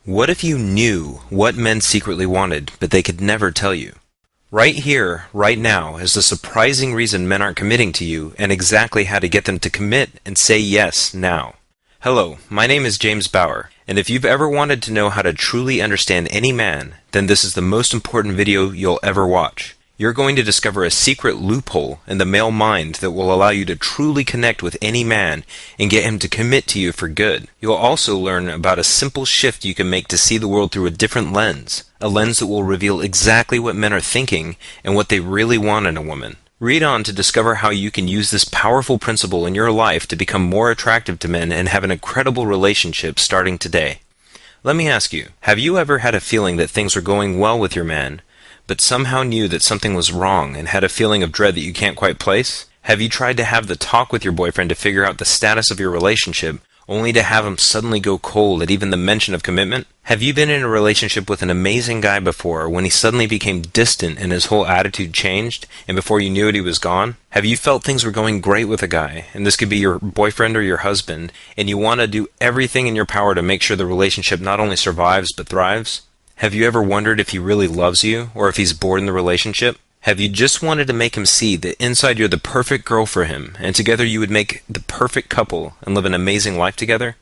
What if you knew what men secretly wanted, but they could never tell you? Right here, right now, is the surprising reason men aren't committing to you and exactly how to get them to commit and say yes now. Hello, my name is James Bauer, and if you've ever wanted to know how to truly understand any man, then this is the most important video you'll ever watch. You're going to discover a secret loophole in the male mind that will allow you to truly connect with any man and get him to commit to you for good. You'll also learn about a simple shift you can make to see the world through a different lens, a lens that will reveal exactly what men are thinking and what they really want in a woman. Read on to discover how you can use this powerful principle in your life to become more attractive to men and have an incredible relationship starting today. Let me ask you, have you ever had a feeling that things were going well with your man, but somehow knew that something was wrong and had a feeling of dread that you can't quite place? Have you tried to have the talk with your boyfriend to figure out the status of your relationship, only to have him suddenly go cold at even the mention of commitment? Have you been in a relationship with an amazing guy before when he suddenly became distant and his whole attitude changed, and before you knew it he was gone? Have you felt things were going great with a guy, and this could be your boyfriend or your husband, and you want to do everything in your power to make sure the relationship not only survives but thrives? Have you ever wondered if he really loves you, or if he's bored in the relationship? Have you just wanted to make him see that inside you're the perfect girl for him, and together you would make the perfect couple and live an amazing life together?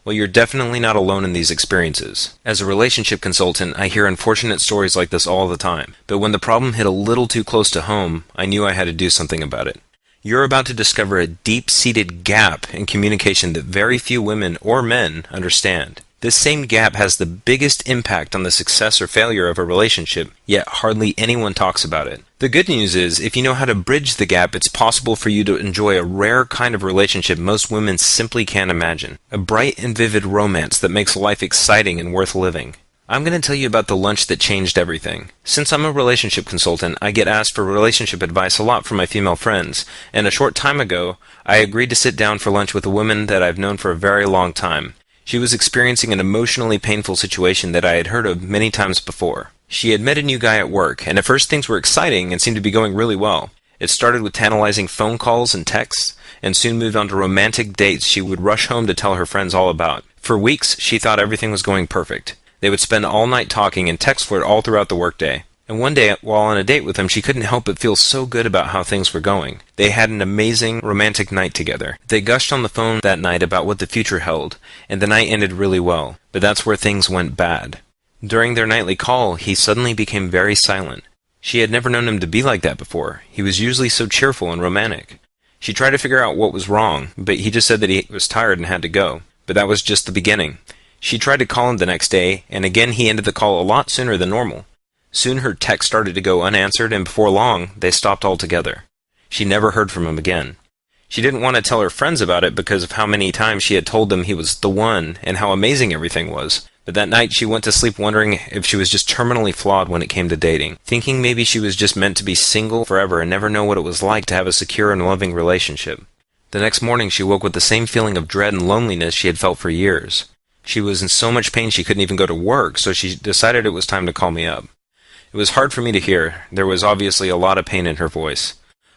Well, you're definitely not alone in these experiences. As a relationship consultant, I hear unfortunate stories like this all the time, but when the problem hit a little too close to home, I knew I had to do something about it. You're about to discover a deep-seated gap in communication that very few women or men understand. This same gap has the biggest impact on the success or failure of a relationship, yet hardly anyone talks about it. The good news is, if you know how to bridge the gap, it's possible for you to enjoy a rare kind of relationship most women simply can't imagine. A bright and vivid romance that makes life exciting and worth living. I'm going to tell you about the lunch that changed everything. Since I'm a relationship consultant, I get asked for relationship advice a lot from my female friends, and a short time ago, I agreed to sit down for lunch with a woman that I've known for a very long time. She was experiencing an emotionally painful situation that I had heard of many times before. She had met a new guy at work, and at first things were exciting and seemed to be going really well. It started with tantalizing phone calls and texts, and soon moved on to romantic dates she would rush home to tell her friends all about. For weeks, she thought everything was going perfect. They would spend all night talking and text flirt all throughout the workday. And one day, while on a date with him, she couldn't help but feel so good about how things were going. They had an amazing romantic night together. They gushed on the phone that night about what the future held, and the night ended really well. But that's where things went bad. During their nightly call, he suddenly became very silent. She had never known him to be like that before. He was usually so cheerful and romantic. She tried to figure out what was wrong, but he just said that he was tired and had to go. But that was just the beginning. She tried to call him the next day, and again he ended the call a lot sooner than normal. Soon her text started to go unanswered, and before long, they stopped altogether. She never heard from him again. She didn't want to tell her friends about it because of how many times she had told them he was the one and how amazing everything was. But that night she went to sleep wondering if she was just terminally flawed when it came to dating, thinking maybe she was just meant to be single forever and never know what it was like to have a secure and loving relationship. The next morning she woke with the same feeling of dread and loneliness she had felt for years. She was in so much pain she couldn't even go to work, so she decided it was time to call me up. It was hard for me to hear. There was obviously a lot of pain in her voice.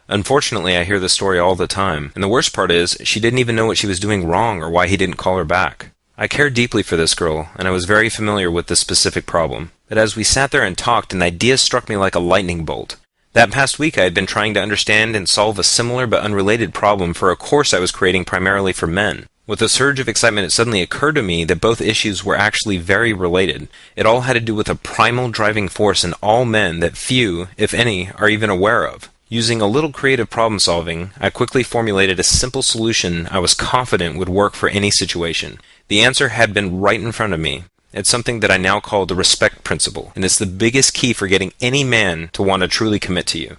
Unfortunately, I hear this story all the time, and the worst part is, she didn't even know what she was doing wrong or why he didn't call her back. I cared deeply for this girl, and I was very familiar with this specific problem. But as we sat there and talked, an idea struck me like a lightning bolt. That past week I had been trying to understand and solve a similar but unrelated problem for a course I was creating primarily for men. With a surge of excitement, it suddenly occurred to me that both issues were actually very related. It all had to do with a primal driving force in all men that few, if any, are even aware of. Using a little creative problem solving, I quickly formulated a simple solution I was confident would work for any situation. The answer had been right in front of me. It's something that I now call the respect principle, and it's the biggest key for getting any man to want to truly commit to you.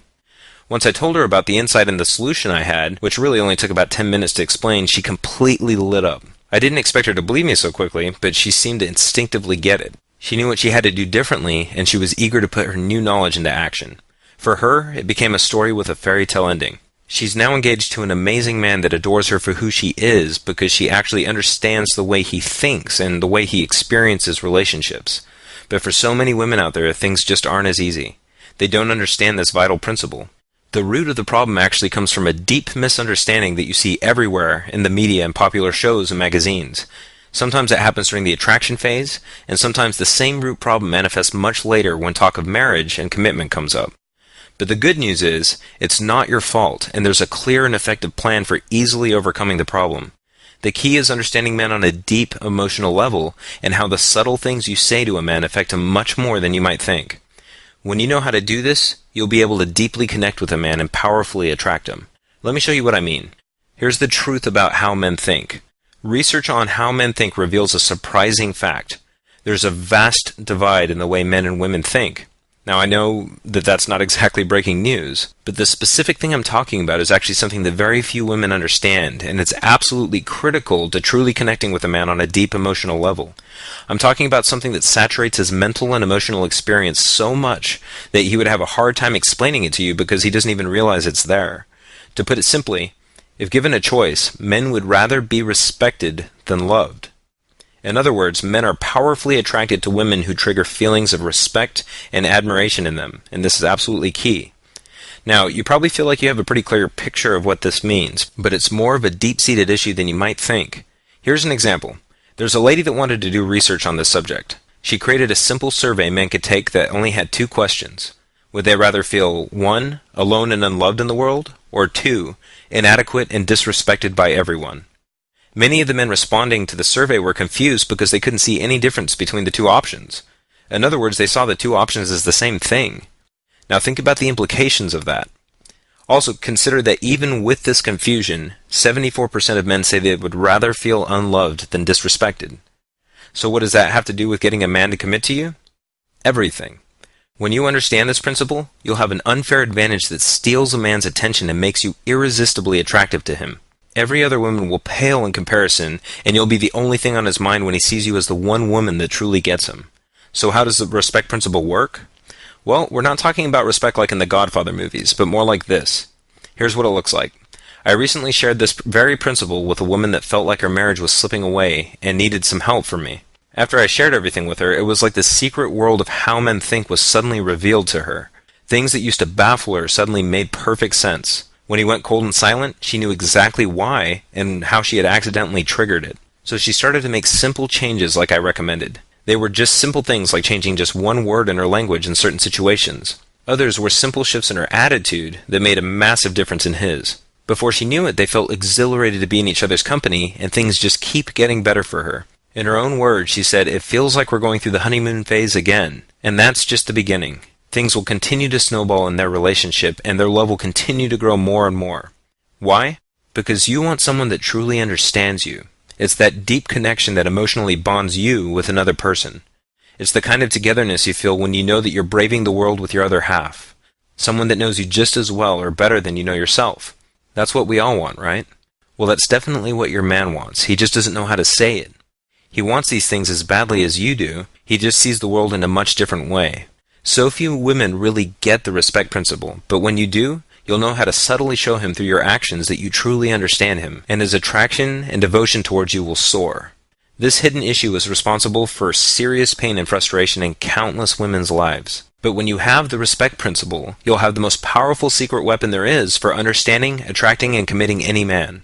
Once I told her about the insight and the solution I had, which really only took about 10 minutes to explain, she completely lit up. I didn't expect her to believe me so quickly, but she seemed to instinctively get it. She knew what she had to do differently, and she was eager to put her new knowledge into action. For her, it became a story with a fairy tale ending. She's now engaged to an amazing man that adores her for who she is because she actually understands the way he thinks and the way he experiences relationships. But for so many women out there, things just aren't as easy. They don't understand this vital principle. The root of the problem actually comes from a deep misunderstanding that you see everywhere in the media and popular shows and magazines. Sometimes it happens during the attraction phase, and sometimes the same root problem manifests much later when talk of marriage and commitment comes up. But the good news is, it's not your fault, and there's a clear and effective plan for easily overcoming the problem. The key is understanding men on a deep emotional level, and how the subtle things you say to a man affect him much more than you might think. When you know how to do this, you'll be able to deeply connect with a man and powerfully attract him. Let me show you what I mean. Here's the truth about how men think. Research on how men think reveals a surprising fact. There's a vast divide in the way men and women think. Now, I know that that's not exactly breaking news, but the specific thing I'm talking about is actually something that very few women understand, and it's absolutely critical to truly connecting with a man on a deep emotional level. I'm talking about something that saturates his mental and emotional experience so much that he would have a hard time explaining it to you because he doesn't even realize it's there. To put it simply, if given a choice, men would rather be respected than loved. In other words, men are powerfully attracted to women who trigger feelings of respect and admiration in them, and this is absolutely key. Now, you probably feel like you have a pretty clear picture of what this means, but it's more of a deep-seated issue than you might think. Here's an example. There's a lady that wanted to do research on this subject. She created a simple survey men could take that only had 2 questions. Would they rather feel 1, alone and unloved in the world, or 2, inadequate and disrespected by everyone? Many of the men responding to the survey were confused because they couldn't see any difference between the 2 options. In other words, they saw the 2 options as the same thing. Now think about the implications of that. Also, consider that even with this confusion, 74% of men say they would rather feel unloved than disrespected. So what does that have to do with getting a man to commit to you? Everything. When you understand this principle, you'll have an unfair advantage that steals a man's attention and makes you irresistibly attractive to him. Every other woman will pale in comparison, and you'll be the only thing on his mind when he sees you as the one woman that truly gets him. So how does the respect principle work? Well, we're not talking about respect like in the Godfather movies, but more like this. Here's what it looks like. I recently shared this very principle with a woman that felt like her marriage was slipping away and needed some help from me. After I shared everything with her, it was like the secret world of how men think was suddenly revealed to her. Things that used to baffle her suddenly made perfect sense. When he went cold and silent, she knew exactly why and how she had accidentally triggered it. So she started to make simple changes like I recommended. They were just simple things like changing just 1 word in her language in certain situations. Others were simple shifts in her attitude that made a massive difference in his. Before she knew it, they felt exhilarated to be in each other's company, and things just keep getting better for her. In her own words, she said, "It feels like we're going through the honeymoon phase again." And that's just the beginning. Things will continue to snowball in their relationship, and their love will continue to grow more and more. Why? Because you want someone that truly understands you. It's that deep connection that emotionally bonds you with another person. It's the kind of togetherness you feel when you know that you're braving the world with your other half. Someone that knows you just as well or better than you know yourself. That's what we all want, right? Well, that's definitely what your man wants. He just doesn't know how to say it. He wants these things as badly as you do. He just sees the world in a much different way. So few women really get the respect principle, but when you do, you'll know how to subtly show him through your actions that you truly understand him, and his attraction and devotion towards you will soar. This hidden issue is responsible for serious pain and frustration in countless women's lives. But when you have the respect principle, you'll have the most powerful secret weapon there is for understanding, attracting, and committing any man.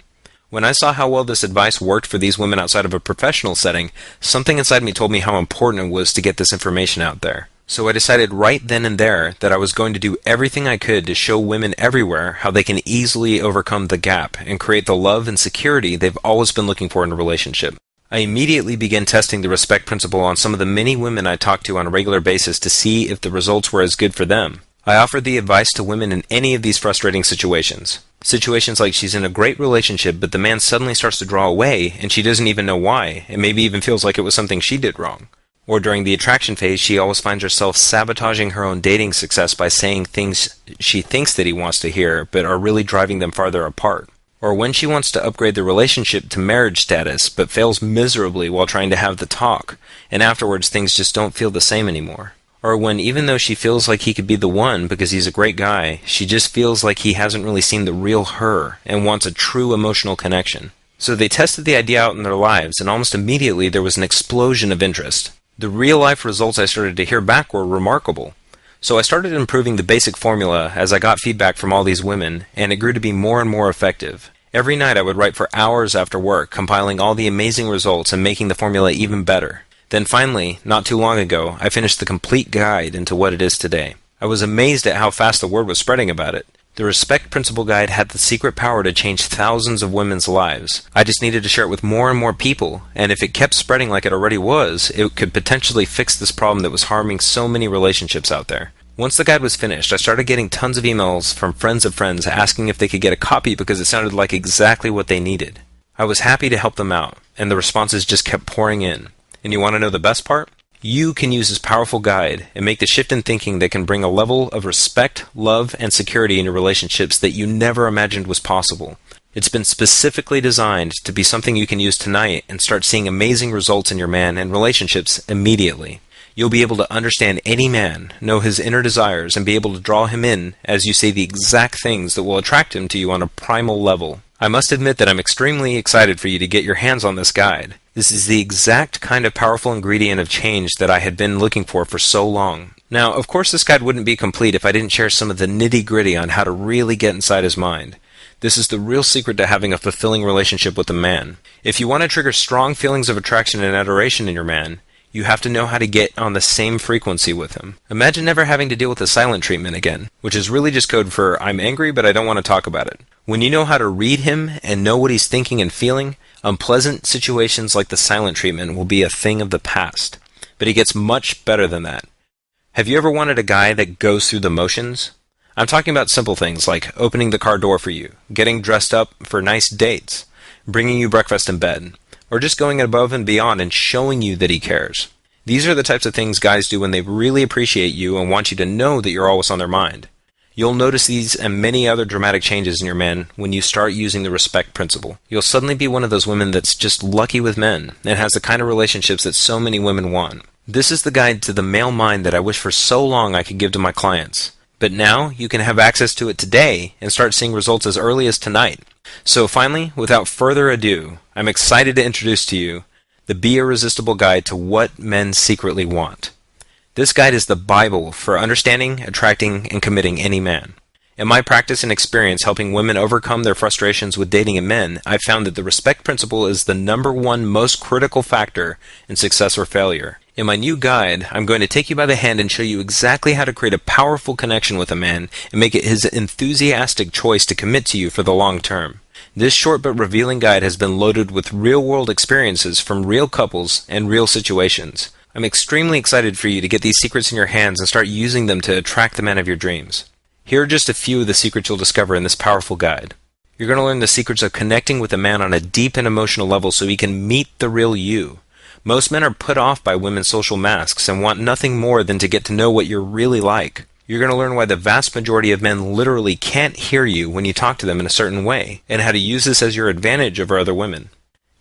When I saw how well this advice worked for these women outside of a professional setting, something inside me told me how important it was to get this information out there. So I decided right then and there that I was going to do everything I could to show women everywhere how they can easily overcome the gap and create the love and security they've always been looking for in a relationship. I immediately began testing the respect principle on some of the many women I talked to on a regular basis to see if the results were as good for them. I offered the advice to women in any of these frustrating situations. Situations like she's in a great relationship, but the man suddenly starts to draw away and she doesn't even know why, and maybe even feels like it was something she did wrong. Or during the attraction phase, she always finds herself sabotaging her own dating success by saying things she thinks that he wants to hear, but are really driving them farther apart. Or when she wants to upgrade the relationship to marriage status, but fails miserably while trying to have the talk, and afterwards things just don't feel the same anymore. Or when, even though she feels like he could be the one because he's a great guy, she just feels like he hasn't really seen the real her and wants a true emotional connection. So they tested the idea out in their lives, and almost immediately there was an explosion of interest. The real-life results I started to hear back were remarkable. So I started improving the basic formula as I got feedback from all these women, and it grew to be more and more effective. Every night I would write for hours after work, compiling all the amazing results and making the formula even better. Then finally, not too long ago, I finished the complete guide into what it is today. I was amazed at how fast the word was spreading about it. The Respect Principle Guide had the secret power to change thousands of women's lives. I just needed to share it with more and more people, and if it kept spreading like it already was, it could potentially fix this problem that was harming so many relationships out there. Once the guide was finished, I started getting tons of emails from friends of friends asking if they could get a copy because it sounded like exactly what they needed. I was happy to help them out, and the responses just kept pouring in. And you want to know the best part? You can use this powerful guide and make the shift in thinking that can bring a level of respect, love, and security in your relationships that you never imagined was possible. It's been specifically designed to be something you can use tonight and start seeing amazing results in your man and relationships immediately. You'll be able to understand any man, know his inner desires, and be able to draw him in as you say the exact things that will attract him to you on a primal level. I must admit that I'm extremely excited for you to get your hands on this guide. This is the exact kind of powerful ingredient of change that I had been looking for so long. Now, of course, this guide wouldn't be complete if I didn't share some of the nitty-gritty on how to really get inside his mind. This is the real secret to having a fulfilling relationship with a man. If you want to trigger strong feelings of attraction and adoration in your man, you have to know how to get on the same frequency with him. Imagine never having to deal with the silent treatment again, which is really just code for I'm angry but I don't want to talk about it. When you know how to read him and know what he's thinking and feeling, unpleasant situations like the silent treatment will be a thing of the past. But he gets much better than that. Have you ever wanted a guy that goes through the motions? I'm talking about simple things like opening the car door for you, getting dressed up for nice dates, bringing you breakfast in bed, or just going above and beyond and showing you that he cares. These are the types of things guys do when they really appreciate you and want you to know that you're always on their mind. You'll notice these and many other dramatic changes in your man when you start using the respect principle. You'll suddenly be one of those women that's just lucky with men and has the kind of relationships that so many women want. This is the guide to the male mind that I wish for so long I could give to my clients. But now you can have access to it today and start seeing results as early as tonight. So finally, without further ado, I'm excited to introduce to you the Be Irresistible Guide to What Men Secretly Want. This guide is the Bible for understanding, attracting, and committing any man. In my practice and experience helping women overcome their frustrations with dating in men, I've found that the respect principle is the #1 most critical factor in success or failure. In my new guide, I'm going to take you by the hand and show you exactly how to create a powerful connection with a man and make it his enthusiastic choice to commit to you for the long term. This short but revealing guide has been loaded with real-world experiences from real couples and real situations. I'm extremely excited for you to get these secrets in your hands and start using them to attract the man of your dreams. Here are just a few of the secrets you'll discover in this powerful guide. You're going to learn the secrets of connecting with a man on a deep and emotional level so he can meet the real you. Most men are put off by women's social masks and want nothing more than to get to know what you're really like. You're going to learn why the vast majority of men literally can't hear you when you talk to them in a certain way, and how to use this as your advantage over other women.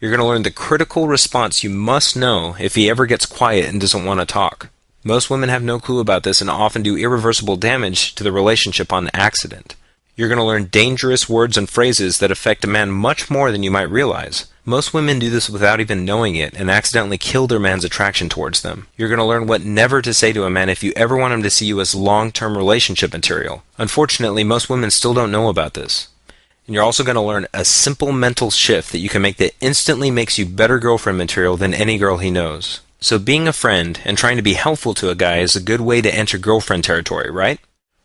You're going to learn the critical response you must know if he ever gets quiet and doesn't want to talk. Most women have no clue about this and often do irreversible damage to the relationship on accident. You're going to learn dangerous words and phrases that affect a man much more than you might realize. Most women do this without even knowing it and accidentally kill their man's attraction towards them. You're going to learn what never to say to a man if you ever want him to see you as long-term relationship material. Unfortunately, most women still don't know about this. And you're also going to learn a simple mental shift that you can make that instantly makes you better girlfriend material than any girl he knows. So being a friend and trying to be helpful to a guy is a good way to enter girlfriend territory, right?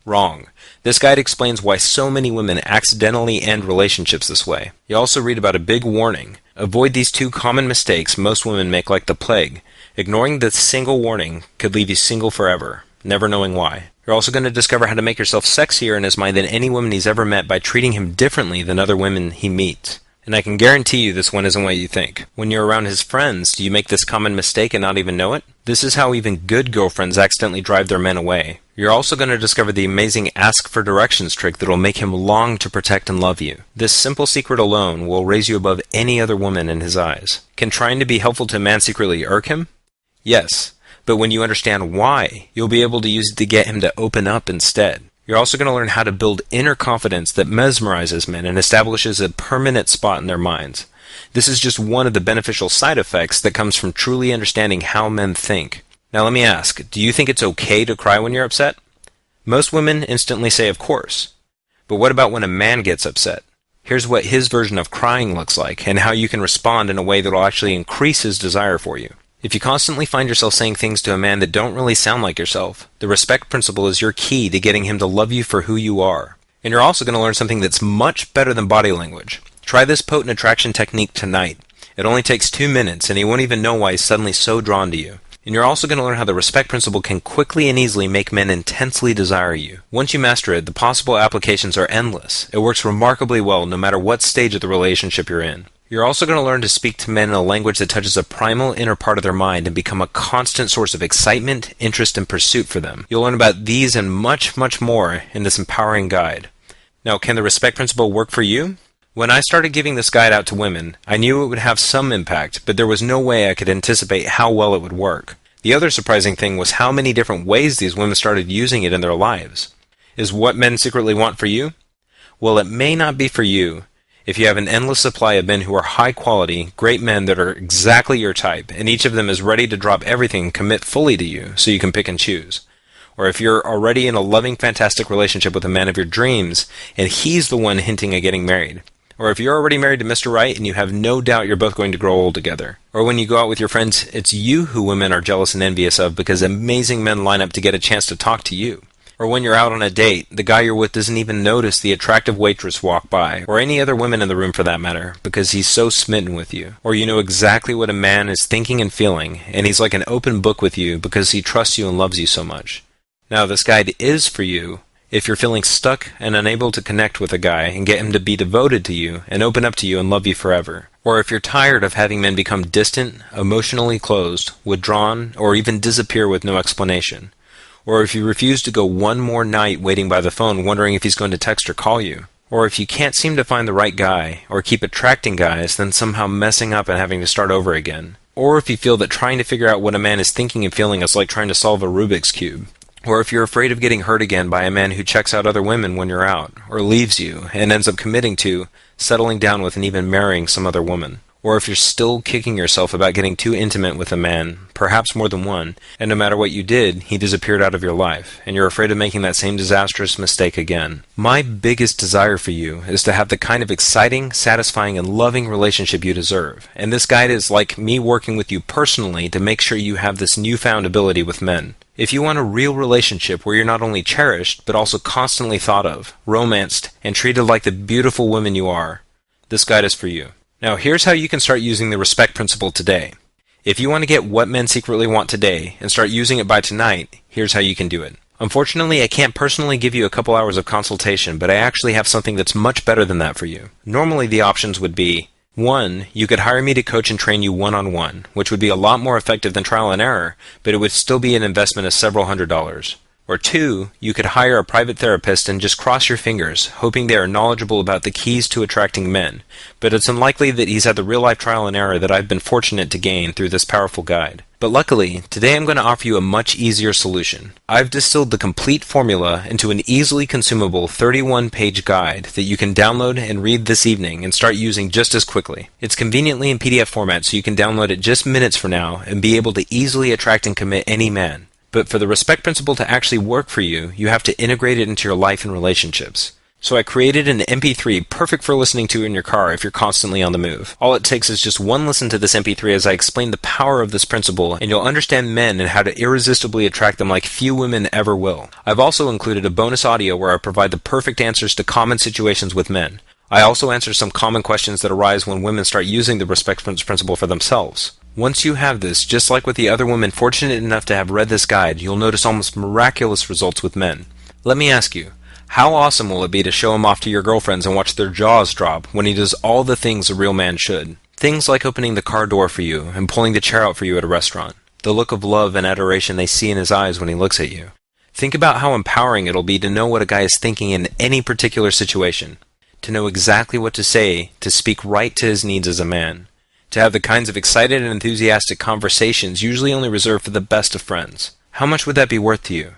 Wrong. This guide explains why so many women accidentally end relationships this way. You also read about a big warning. Avoid these 2 common mistakes most women make like the plague. Ignoring the single warning could leave you single forever, never knowing why. You're also going to discover how to make yourself sexier in his mind than any woman he's ever met by treating him differently than other women he meets. And I can guarantee you this one isn't what you think. When you're around his friends, do you make this common mistake and not even know it? This is how even good girlfriends accidentally drive their men away. You're also going to discover the amazing ask for directions trick that will make him long to protect and love you. This simple secret alone will raise you above any other woman in his eyes. Can trying to be helpful to a man secretly irk him? Yes. But when you understand why, you'll be able to use it to get him to open up instead. You're also going to learn how to build inner confidence that mesmerizes men and establishes a permanent spot in their minds. This is just one of the beneficial side effects that comes from truly understanding how men think. Now let me ask, do you think it's okay to cry when you're upset? Most women instantly say of course. But what about when a man gets upset? Here's what his version of crying looks like, and how you can respond in a way that will actually increase his desire for you. If you constantly find yourself saying things to a man that don't really sound like yourself, the respect principle is your key to getting him to love you for who you are. And you're also going to learn something that's much better than body language. Try this potent attraction technique tonight. It only takes 2 minutes, and he won't even know why he's suddenly so drawn to you. And you're also going to learn how the respect principle can quickly and easily make men intensely desire you. Once you master it, the possible applications are endless. It works remarkably well no matter what stage of the relationship you're in. You're also going to learn to speak to men in a language that touches a primal inner part of their mind and become a constant source of excitement, interest, and pursuit for them. You'll learn about these and much, much more in this empowering guide. Now, can the respect principle work for you? When I started giving this guide out to women, I knew it would have some impact, but there was no way I could anticipate how well it would work. The other surprising thing was how many different ways these women started using it in their lives. Is what men secretly want for you? Well, it may not be for you if you have an endless supply of men who are high quality, great men that are exactly your type, and each of them is ready to drop everything and commit fully to you so you can pick and choose. Or if you're already in a loving, fantastic relationship with a man of your dreams, and he's the one hinting at getting married. Or if you're already married to Mr. Right and you have no doubt you're both going to grow old together. Or when you go out with your friends, it's you who women are jealous and envious of because amazing men line up to get a chance to talk to you. Or when you're out on a date, the guy you're with doesn't even notice the attractive waitress walk by, or any other women in the room for that matter, because he's so smitten with you. Or you know exactly what a man is thinking and feeling, and he's like an open book with you because he trusts you and loves you so much. Now, this guide is for you if you're feeling stuck and unable to connect with a guy and get him to be devoted to you and open up to you and love you forever. Or if you're tired of having men become distant, emotionally closed, withdrawn, or even disappear with no explanation. Or if you refuse to go one more night waiting by the phone wondering if he's going to text or call you. Or if you can't seem to find the right guy, or keep attracting guys, then somehow messing up and having to start over again. Or if you feel that trying to figure out what a man is thinking and feeling is like trying to solve a Rubik's Cube. Or if you're afraid of getting hurt again by a man who checks out other women when you're out, or leaves you, and ends up committing to, settling down with, and even marrying some other woman. Or if you're still kicking yourself about getting too intimate with a man, perhaps more than one, and no matter what you did, he disappeared out of your life, and you're afraid of making that same disastrous mistake again. My biggest desire for you is to have the kind of exciting, satisfying, and loving relationship you deserve, and this guide is like me working with you personally to make sure you have this newfound ability with men. If you want a real relationship where you're not only cherished, but also constantly thought of, romanced, and treated like the beautiful woman you are, this guide is for you. Now, here's how you can start using the respect principle today. If you want to get what men secretly want today and start using it by tonight, here's how you can do it. Unfortunately, I can't personally give you a couple hours of consultation, but I actually have something that's much better than that for you. Normally, the options would be 1. You could hire me to coach and train you one-on-one, which would be a lot more effective than trial and error, but it would still be an investment of several $100s. Or 2, you could hire a private therapist and just cross your fingers, hoping they are knowledgeable about the keys to attracting men, but it's unlikely that he's had the real-life trial and error that I've been fortunate to gain through this powerful guide. But luckily, today I'm going to offer you a much easier solution. I've distilled the complete formula into an easily consumable 31-page guide that you can download and read this evening and start using just as quickly. It's conveniently in PDF format, so you can download it just minutes from now and be able to easily attract and commit any man. But for the respect principle to actually work for you, you have to integrate it into your life and relationships. So I created an MP3 perfect for listening to in your car if you're constantly on the move. All it takes is just one listen to this MP3 as I explain the power of this principle, and you'll understand men and how to irresistibly attract them like few women ever will. I've also included a bonus audio where I provide the perfect answers to common situations with men. I also answer some common questions that arise when women start using the respect principle for themselves. Once you have this, just like with the other women fortunate enough to have read this guide, you'll notice almost miraculous results with men. Let me ask you, how awesome will it be to show him off to your girlfriends and watch their jaws drop when he does all the things a real man should? Things like opening the car door for you and pulling the chair out for you at a restaurant. The look of love and adoration they see in his eyes when he looks at you. Think about how empowering it'll be to know what a guy is thinking in any particular situation. To know exactly what to say, to speak right to his needs as a man. To have the kinds of excited and enthusiastic conversations usually only reserved for the best of friends. How much would that be worth to you?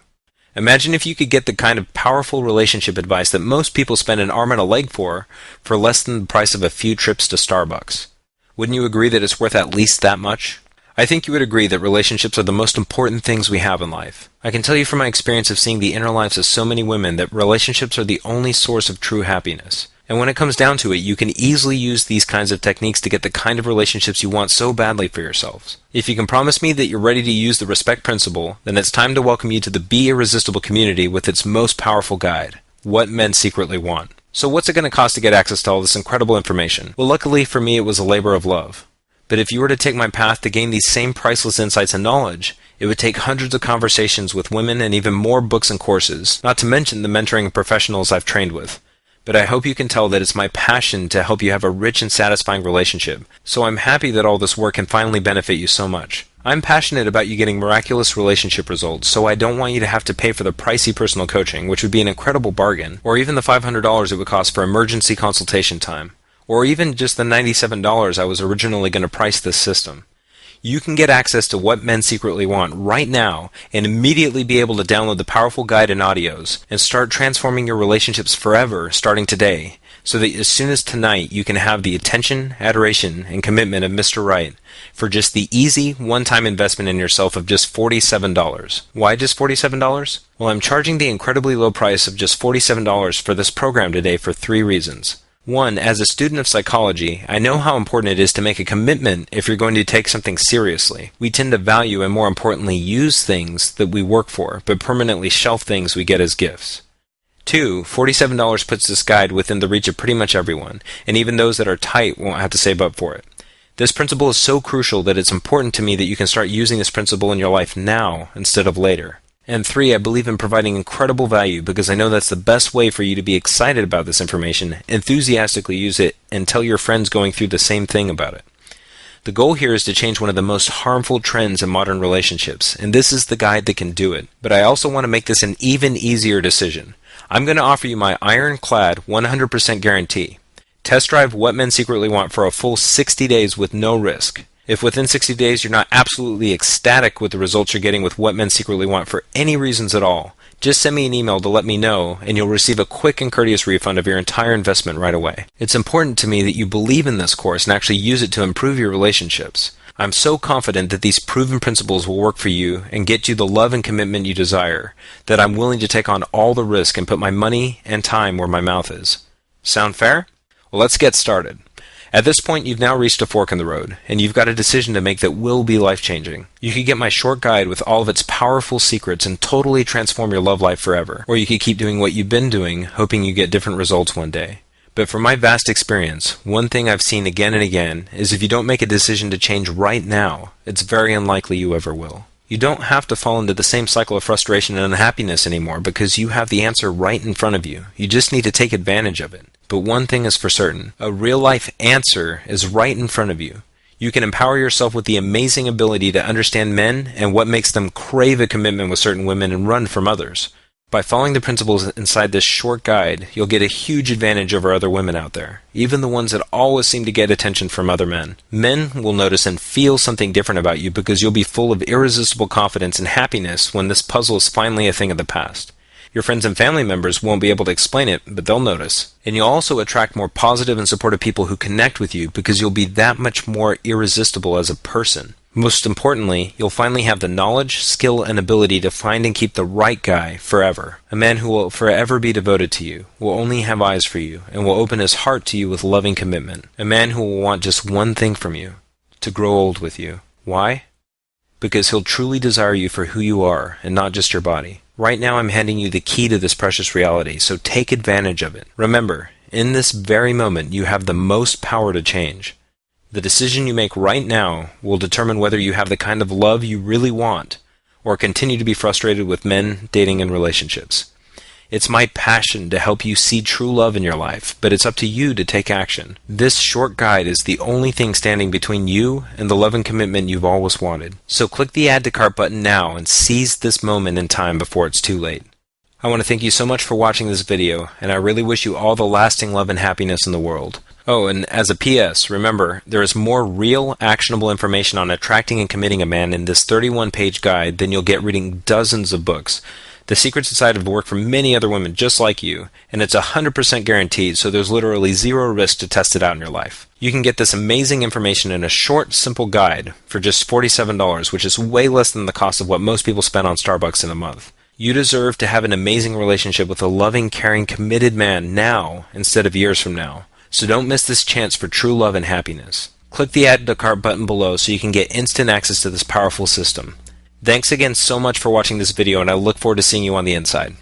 Imagine if you could get the kind of powerful relationship advice that most people spend an arm and a leg for less than the price of a few trips to Starbucks. Wouldn't you agree that it's worth at least that much? I think you would agree that relationships are the most important things we have in life. I can tell you from my experience of seeing the inner lives of so many women that relationships are the only source of true happiness. And when it comes down to it, you can easily use these kinds of techniques to get the kind of relationships you want so badly for yourselves. If you can promise me that you're ready to use the respect principle, then it's time to welcome you to the Be Irresistible community with its most powerful guide, What Men Secretly Want. So what's it going to cost to get access to all this incredible information? Well, luckily for me, it was a labor of love. But if you were to take my path to gain these same priceless insights and knowledge, it would take hundreds of conversations with women and even more books and courses, not to mention the mentoring of professionals I've trained with. But I hope you can tell that it's my passion to help you have a rich and satisfying relationship, so I'm happy that all this work can finally benefit you so much. I'm passionate about you getting miraculous relationship results, so I don't want you to have to pay for the pricey personal coaching, which would be an incredible bargain, or even the $500 it would cost for emergency consultation time, or even just the $97 I was originally going to price this system. You can get access to What Men Secretly Want right now and immediately be able to download the powerful guide and audios and start transforming your relationships forever starting today, so that as soon as tonight you can have the attention, adoration, and commitment of Mr. Right for just the easy one-time investment in yourself of just $47. Why just $47? Well, I'm charging the incredibly low price of just $47 for this program today for 3 reasons. 1, as a student of psychology, I know how important it is to make a commitment if you're going to take something seriously. We tend to value and, more importantly, use things that we work for, but permanently shelf things we get as gifts. 2, $47 puts this guide within the reach of pretty much everyone, and even those that are tight won't have to save up for it. This principle is so crucial that it's important to me that you can start using this principle in your life now instead of later. And 3, I believe in providing incredible value because I know that's the best way for you to be excited about this information, enthusiastically use it, and tell your friends going through the same thing about it. The goal here is to change one of the most harmful trends in modern relationships, and this is the guide that can do it. But I also want to make this an even easier decision. I'm going to offer you my ironclad 100% guarantee. Test drive What Men Secretly Want for a full 60 days with no risk. If within 60 days you're not absolutely ecstatic with the results you're getting with What Men Secretly Want for any reasons at all, just send me an email to let me know and you'll receive a quick and courteous refund of your entire investment right away. It's important to me that you believe in this course and actually use it to improve your relationships. I'm so confident that these proven principles will work for you and get you the love and commitment you desire that I'm willing to take on all the risk and put my money and time where my mouth is. Sound fair? Well, let's get started. At this point, you've now reached a fork in the road, and you've got a decision to make that will be life-changing. You could get my short guide with all of its powerful secrets and totally transform your love life forever. Or you could keep doing what you've been doing, hoping you get different results one day. But from my vast experience, one thing I've seen again and again is if you don't make a decision to change right now, it's very unlikely you ever will. You don't have to fall into the same cycle of frustration and unhappiness anymore because you have the answer right in front of you. You just need to take advantage of it. But one thing is for certain, a real-life answer is right in front of you. You can empower yourself with the amazing ability to understand men and what makes them crave a commitment with certain women and run from others. By following the principles inside this short guide, you'll get a huge advantage over other women out there, even the ones that always seem to get attention from other men. Men will notice and feel something different about you because you'll be full of irresistible confidence and happiness when this puzzle is finally a thing of the past. Your friends and family members won't be able to explain it, but they'll notice. And you'll also attract more positive and supportive people who connect with you because you'll be that much more irresistible as a person. Most importantly, you'll finally have the knowledge, skill, and ability to find and keep the right guy forever. A man who will forever be devoted to you, will only have eyes for you, and will open his heart to you with loving commitment. A man who will want just one thing from you, to grow old with you. Why? Because he'll truly desire you for who you are, and not just your body. Right now I'm handing you the key to this precious reality, so take advantage of it. Remember, in this very moment you have the most power to change. The decision you make right now will determine whether you have the kind of love you really want, or continue to be frustrated with men, dating, and relationships. It's my passion to help you see true love in your life, but it's up to you to take action. This short guide is the only thing standing between you and the love and commitment you've always wanted. So click the Add to Cart button now and seize this moment in time before it's too late. I want to thank you so much for watching this video, and I really wish you all the lasting love and happiness in the world. Oh, and as a PS, remember, there is more real, actionable information on attracting and committing a man in this 31-page guide than you'll get reading dozens of books. The secrets inside have worked for many other women just like you, and it's 100% guaranteed, so there's literally zero risk to test it out in your life. You can get this amazing information in a short, simple guide for just $47, which is way less than the cost of what most people spend on Starbucks in a month. You deserve to have an amazing relationship with a loving, caring, committed man now instead of years from now. So don't miss this chance for true love and happiness. Click the Add to Cart button below so you can get instant access to this powerful system. Thanks again so much for watching this video, and I look forward to seeing you on the inside.